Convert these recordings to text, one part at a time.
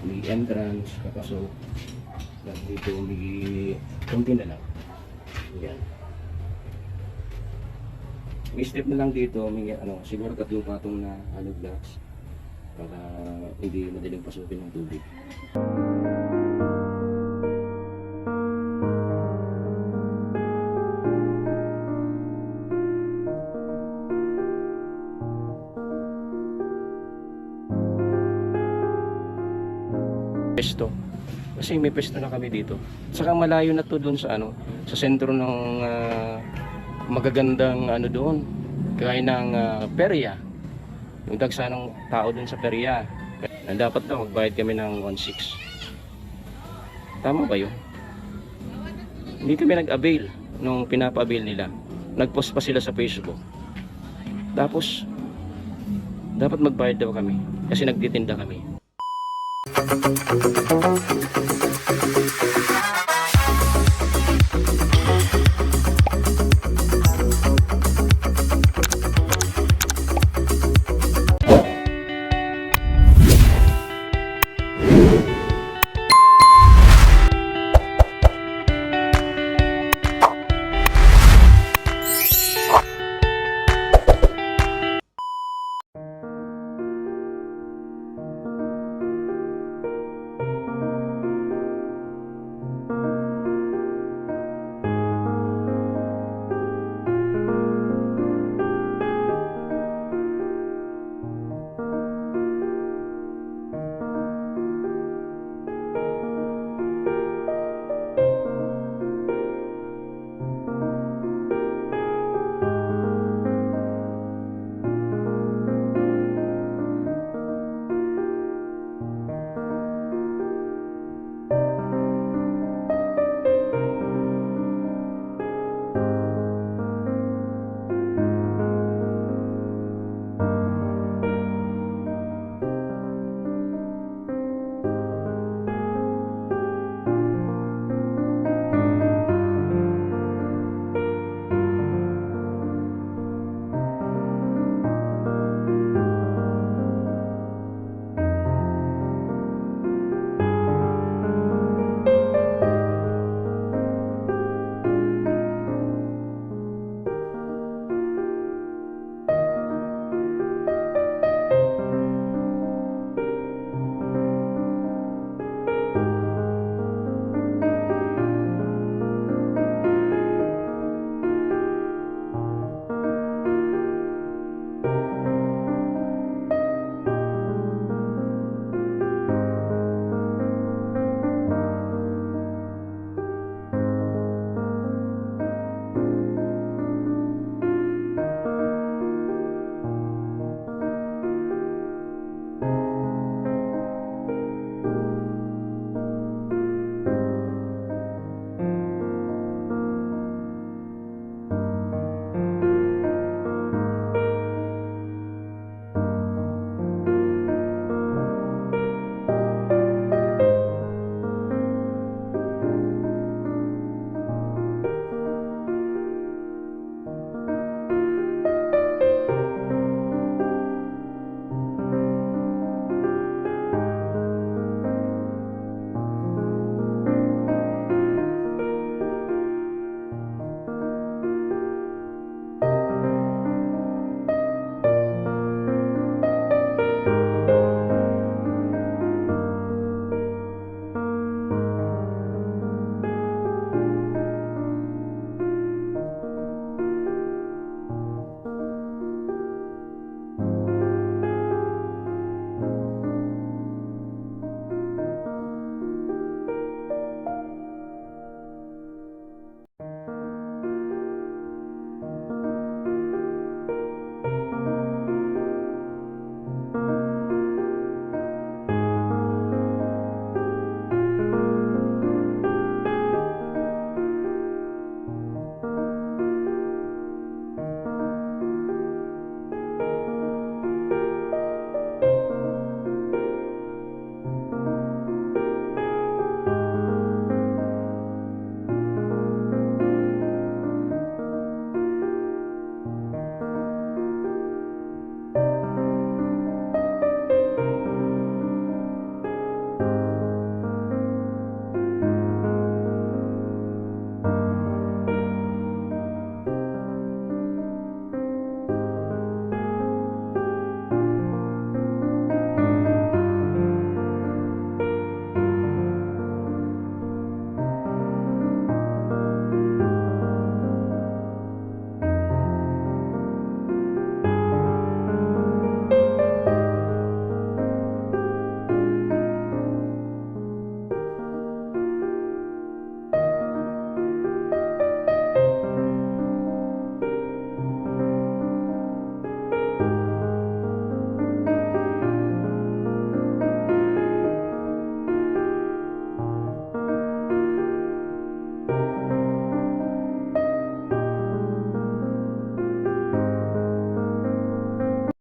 may entrance, kapasok. Tapos dito may konti na lang. Yan. May step na lang dito, may siguro 3 patong na blocks para hindi madaling pasukin ng tubig. Pesto. Kasi may pesto na kami dito. Saka malayo na to doon sa sa sentro ng magagandang doon. Gaya ng perya. Yung dagsa ng tao doon sa perya. Dapat daw magbayad kami ng 1.6. Tama ba yun? Hindi kami nag-avail nung pinapa-avail nila. Nag-post pa sila sa Facebook. Tapos dapat magbayad daw kami kasi nagtitinda kami.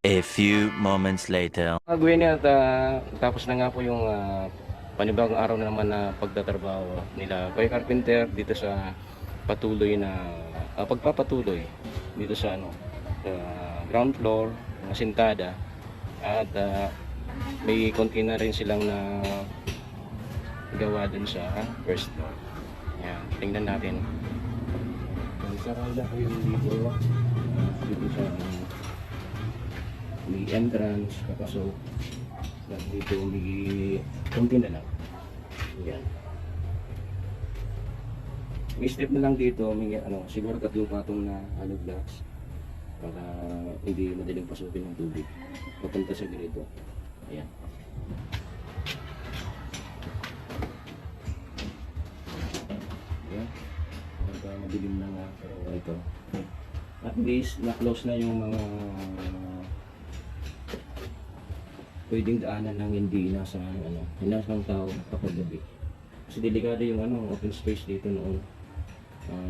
A few moments later. Mga Gwenny, at tapos na nga po yung panibagong araw na naman na pagtatrabaho nila Kuya Carpenter dito sa patuloy na pagpapatuloy dito sa sa ground floor ng Sintada, at may konti na rin silang na gawa dun sa first floor. Yan, tingnan natin. Sarada ko yung dito, dito sa may entrance, kapasok, at dito may konti na lang. Yan. May step na lang dito, may siguro 3 patong na blocks para hindi madaling pasukin ng tubig papunta sa ganito. Ayan. Ayan. Madilim na nga ito. At least na-close na yung mga pwedeng daanan ng hindi nasa ng tao kapag gabi. Kasi delikado yung open space dito noon.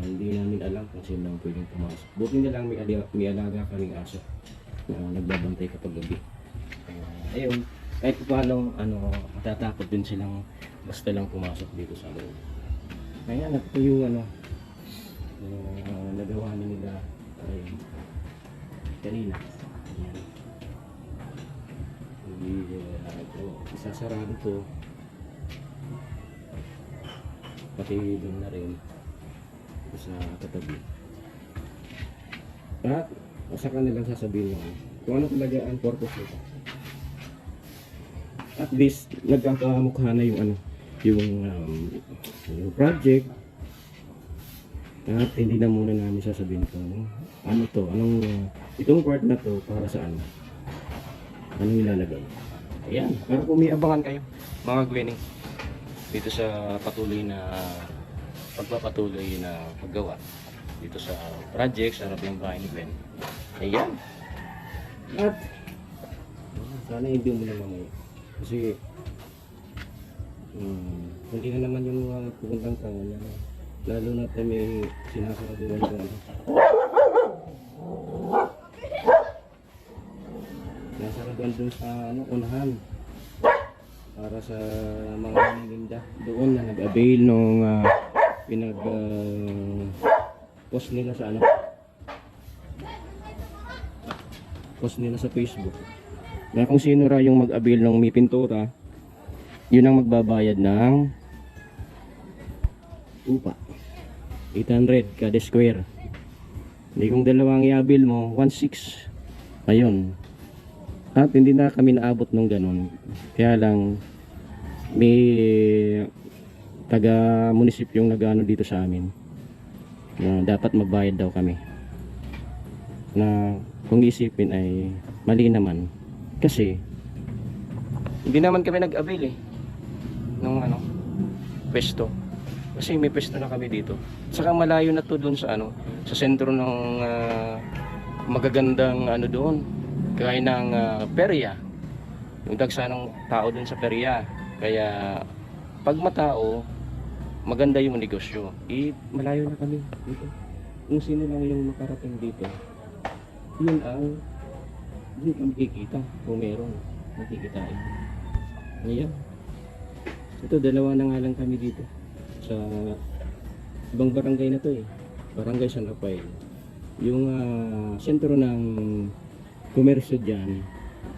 Hindi namin alam kung sino lang pwedeng pumasok. Buti na lang may alaga kaming aso na nagbabantay kapag gabi. Ayun, kahit paano matatakot din silang basta lang pumasok dito sa loob. Kaya ito yung nagawa nila ay kanina. Ayan. Isasarado to, pati doon na rin sa katabi, at sa kanilang sasabihin mo kung ano talaga ang purpose nito. At least nagkakamukha na yung project, at hindi na muna namin sasabihin kung itong part na to para sa anong ilalagay. Ayan, para kung may abangan kayo mga Gwenny dito sa pagpapatuloy na paggawa dito sa project sa harap ng bahay ni Gwen. Ayan. At sana hindi mo na mamaya kasi hindi na naman yung mga pupuntang tao na lalo na may sinasaraduan ko nasaraduan dun sa unahan para sa mga naninda doon na nag-avail nung post nila sa post nila sa Facebook na kung sino ra yung mag-avail ng may pintura, yun ang magbabayad ng upa 800 kada square. Hindi kung dalawang i-avail mo 1.6. Ayun. At hindi na kami naabot nung ganun. Kaya lang may taga munisipyong nagano dito sa amin na dapat magbayad daw kami, na kung isipin ay mali naman kasi hindi naman kami nag-avail nung pwesto, kasi may pwesto na kami dito. Saka malayo na to doon sa sa sentro ng magagandang doon, gaya ng perya, yung dagsa ng tao doon sa perya. Kaya pag matao maganda yung negosyo, malayo na kami dito. Kung sino lang yung makarating dito, yun ang makikita kung meron makikitain. Ayan, ito dalawa na nga lang kami dito sa ibang barangay na to barangay San Rafael. Yung sentro ng komersyo dyan,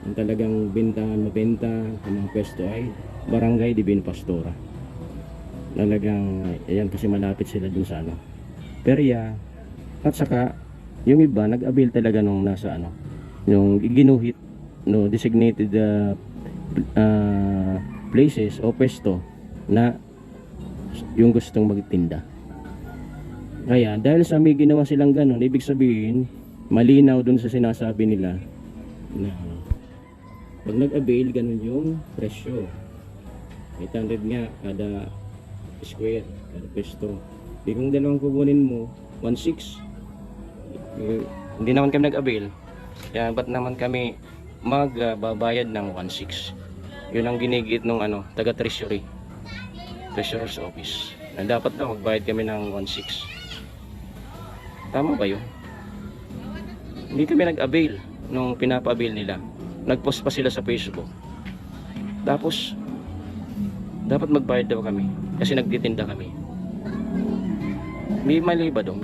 ang talagang mabenta ang mga pwesto ay barangay Divina Pastora. Talagang ayan, kasi malapit sila dun sa perya. At saka yung iba nag-avail talaga nung nasa yung ginuhit designated places o pwesto na yung gustong magtinda. Kaya dahil sa may ginawa silang ganun, ibig sabihin malinaw dun sa sinasabi nila na pag nag-avail ganun yung presyo, 800 nga kada square, kada pwesto. Di kung dalawang kukunin mo 1.6, hindi naman kami nag-avail. Kaya ba't naman kami magbabayad ng 1.6? Yun ang ginigit nung taga treasury, treasurer's office, na dapat daw magbayad kami ng 1.6. Tama ba yun? Hindi kami nag-avail. nung pinapa-avail nila. Nag-post pa sila sa Facebook. Tapos dapat magbayad daw kami kasi nagtitinda kami. May mali ba doon?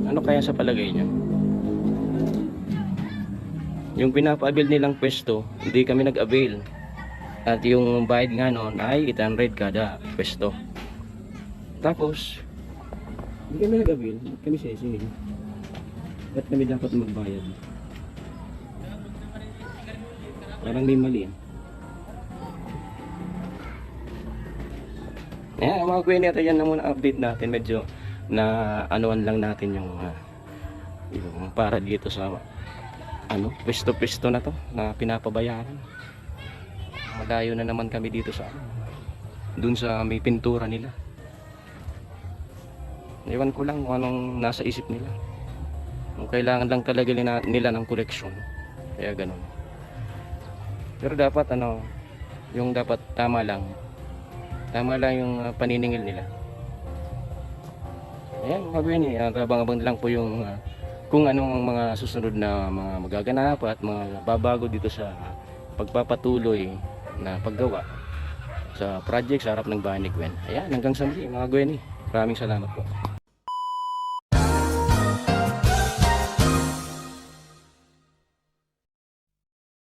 Ano kaya sa palagay niyo? Yung pinapa-avail nilang pwesto, hindi kami nag-avail. At yung bayad nga noon ay 800 kada pwesto. Tapos, hindi kami nag-avail. Ba't kami sesingin? Ba't kami dapat magbayad? Parang may mali. Ayan, mga kuya nito, yan na muna update natin. Medyo na anuan lang natin yung para dito sa pwesto-pwesto na to na pinapabayaran. Malayo na naman kami dito sa dun sa may pintura nila. Ewan ko lang kung anong nasa isip nila. Kung kailangan lang talaga nila ng koleksyon. Kaya ganun. Pero dapat yung dapat tama lang yung paniningil nila. Ayan mga Gwenny, abang-abang lang po yung kung anong mga susunod na mga magaganap at mga babago dito sa pagpapatuloy na paggawa sa project sa harap ng bahay ni Gwen. Ayan, hanggang sa muli mga Gwenny. Maraming salamat po.